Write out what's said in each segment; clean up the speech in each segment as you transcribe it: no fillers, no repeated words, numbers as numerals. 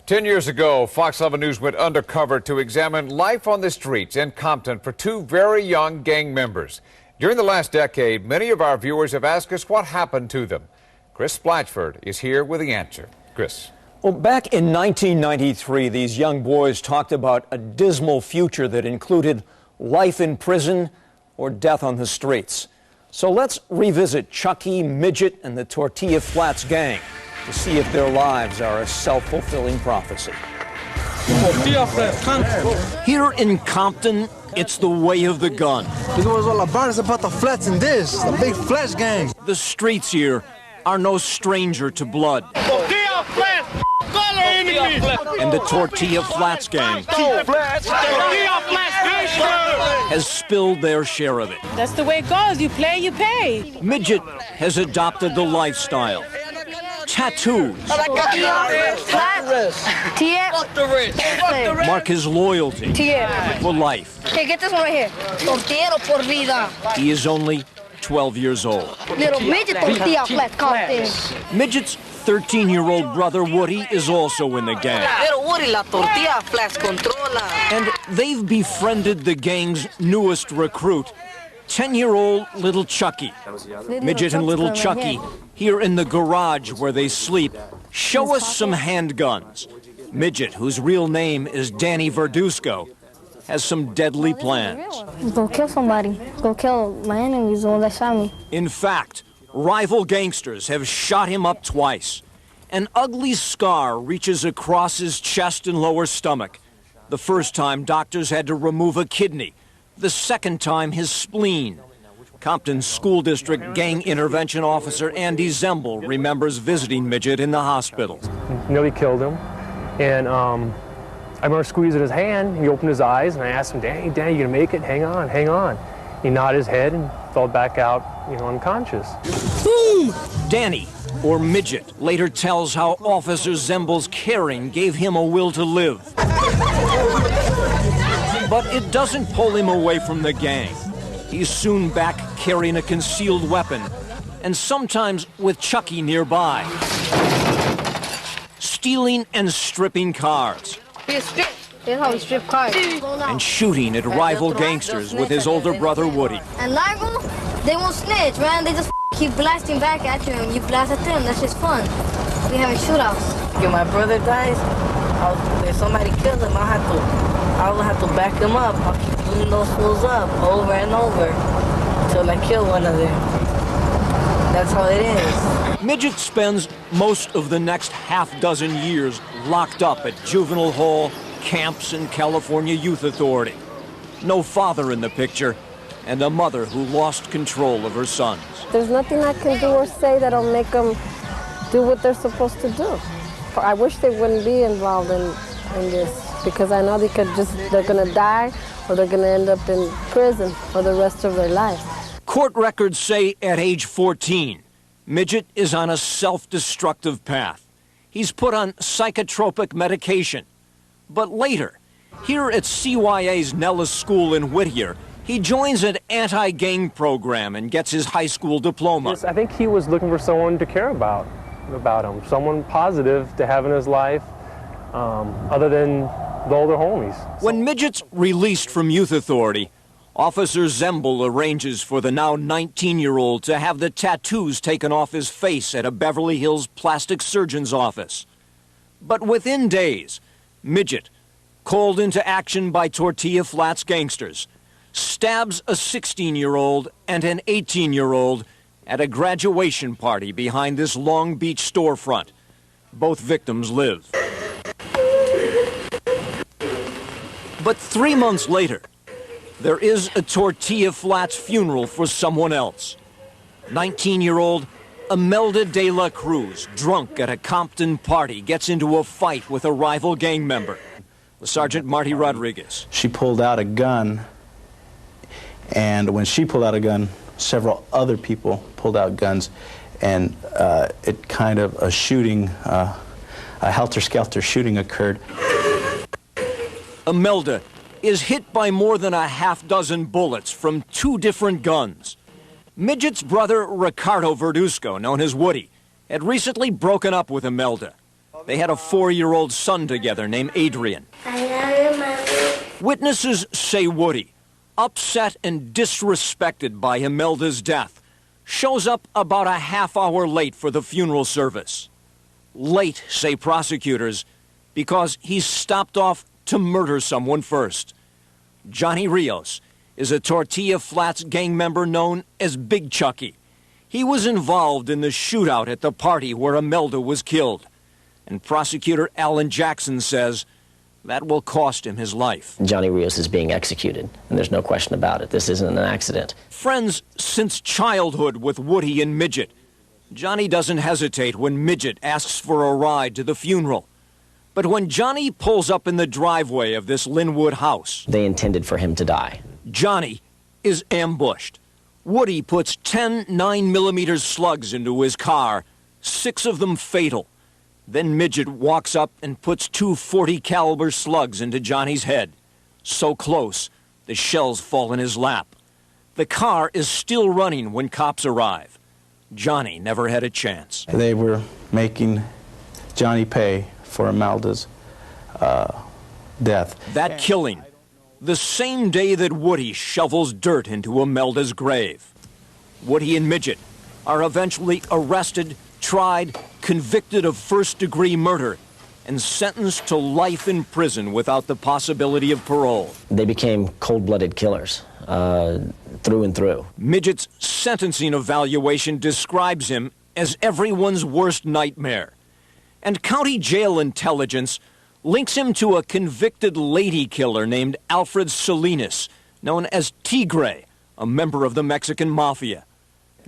10 years ago, Fox 11 News went undercover to examine life on the streets in Compton for two very young gang members. During the last decade, many of our viewers have asked us what happened to them. Chris Blatchford is here with the answer. Chris. Well, back in 1993, these young boys talked about a dismal future that included life in prison or death on the streets. So let's revisit Chucky, Midget, and the Tortilla Flats gang to see if their lives are a self-fulfilling prophecy. Here in Compton, it's the way of the gun. This was all about. It's about the flats and this, the big Flats gang. The streets here are no stranger to blood. Tortilla Flats, color enemy. And the Tortilla Flats gang Tortilla Flats has spilled their share of it. That's the way it goes. You play, you pay. Midget has adopted the lifestyle. Tattoos mark his loyalty for life. Hey, get this one right here. Tortilla por vida. He is only 12 years old. Little Midget Tortilla Flat Compton. Midget's 13-year-old brother Woody is also in the gang. Little Woody, la Tortilla Flats controla. And they've befriended the gang's newest recruit, 10-year-old little Chucky. Midget and little Chucky, here in the garage where they sleep, show us some handguns. Midget, whose real name is Danny Verduzco, has some deadly plans. Go kill somebody. Go kill my enemies, the one that shot me. In fact, rival gangsters have shot him up twice. An ugly scar reaches across his chest and lower stomach. The first time, doctors had to remove a kidney. The second time, his spleen. Compton's school district gang intervention officer Andy Zembel remembers visiting Midget in the hospital. Nearly killed him. And I remember squeezing his hand. He opened his eyes, and I asked him, Danny, you gonna make it? Hang on, hang on. He nodded his head and fell back out, unconscious. Boom! Danny, or Midget, later tells how Officer Zembel's caring gave him a will to live. But it doesn't pull him away from the gang. He's soon back carrying a concealed weapon, and sometimes with Chucky nearby. Stealing and stripping cars. Here's how we strip cars. And shooting at rival gangsters with his older brother Woody. And Largo, they won't snitch, man. They just keep blasting back at you, and you blast at them. That's just fun. We having shootouts. If my brother dies, if somebody kills him, I'll have to back them up. I'll keep beating those fools up over and over until I kill one of them. That's how it is. Midget spends most of the next half-dozen years locked up at juvenile hall, camps, and California Youth Authority. No father in the picture, and a mother who lost control of her sons. There's nothing I can do or say that'll make them do what they're supposed to do. I wish they wouldn't be involved in this, because I know they're gonna die, or they're gonna end up in prison for the rest of their life. Court records say at age 14, Midget is on a self-destructive path. He's put on psychotropic medication. But later, here at CYA's Nellis School in Whittier, he joins an anti-gang program and gets his high school diploma. I think he was looking for someone to care about him, someone positive to have in his life, other than the older homies. When Midget's released from Youth Authority, Officer Zembel arranges for the now 19-year-old to have the tattoos taken off his face at a Beverly Hills plastic surgeon's office. But within days, Midget, called into action by Tortilla Flats gangsters, stabs a 16-year-old and an 18-year-old at a graduation party behind this Long Beach storefront. Both victims live. But 3 months later, there is a Tortilla Flats funeral for someone else. 19-year-old Imelda de la Cruz, drunk at a Compton party, gets into a fight with a rival gang member. Sergeant Marty Rodriguez. She pulled out a gun, and when she pulled out a gun, several other people pulled out guns, and it kind of a shooting, a helter-skelter shooting occurred. Imelda is hit by more than a half-dozen bullets from 2 different guns. Midget's brother, Ricardo Verduzco, known as Woody, had recently broken up with Imelda. They had a 4-year-old son together named Adrian. I love you, Mommy. Witnesses say Woody, upset and disrespected by Imelda's death, shows up about a half hour late for the funeral service. Late, say prosecutors, because he's stopped off to murder someone first. Johnny Rios is a Tortilla Flats gang member known as Big Chucky. He was involved in the shootout at the party where Imelda was killed. And prosecutor Alan Jackson says that will cost him his life. Johnny Rios is being executed, and there's no question about it. This isn't an accident. Friends since childhood with Woody and Midget. Johnny doesn't hesitate when Midget asks for a ride to the funeral. But when Johnny pulls up in the driveway of this Linwood house, they intended for him to die. Johnny is ambushed. Woody puts 10 9mm slugs into his car, 6 of them fatal. Then Midget walks up and puts 2 .40 caliber slugs into Johnny's head. So close, the shells fall in his lap. The car is still running when cops arrive. Johnny never had a chance. They were making Johnny pay for Imelda's death. That killing, the same day that Woody shovels dirt into Imelda's grave. Woody and Midget are eventually arrested, tried, convicted of first-degree murder, and sentenced to life in prison without the possibility of parole. They became cold-blooded killers, through and through. Midget's sentencing evaluation describes him as everyone's worst nightmare. And county jail intelligence links him to a convicted lady killer named Alfred Salinas, known as Tigre, a member of the Mexican Mafia.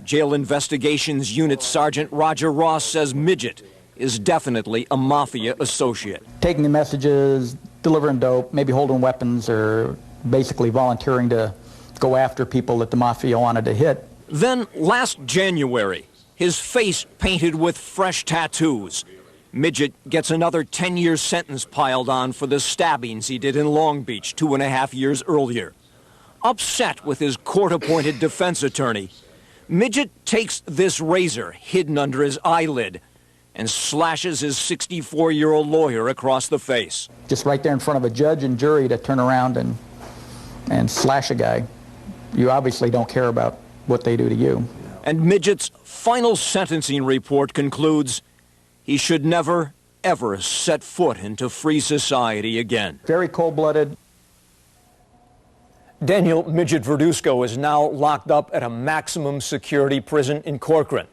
Jail Investigations Unit Sergeant Roger Ross says Midget is definitely a Mafia associate. Taking the messages, delivering dope, maybe holding weapons, or basically volunteering to go after people that the Mafia wanted to hit. Then last January, his face painted with fresh tattoos. Midget gets another 10-year sentence piled on for the stabbings he did in Long Beach 2.5 years earlier. Upset with his court-appointed defense attorney, Midget takes this razor hidden under his eyelid and slashes his 64-year-old lawyer across the face. Just right there in front of a judge and jury to turn around and slash a guy. You obviously don't care about what they do to you. And Midget's final sentencing report concludes he should never, ever set foot into free society again. Very cold-blooded. Daniel Midget Verduzco is now locked up at a maximum security prison in Corcoran.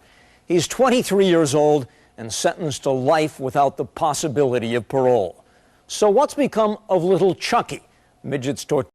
He's 23 years old and sentenced to life without the possibility of parole. So what's become of little Chucky, Midget's tortilla?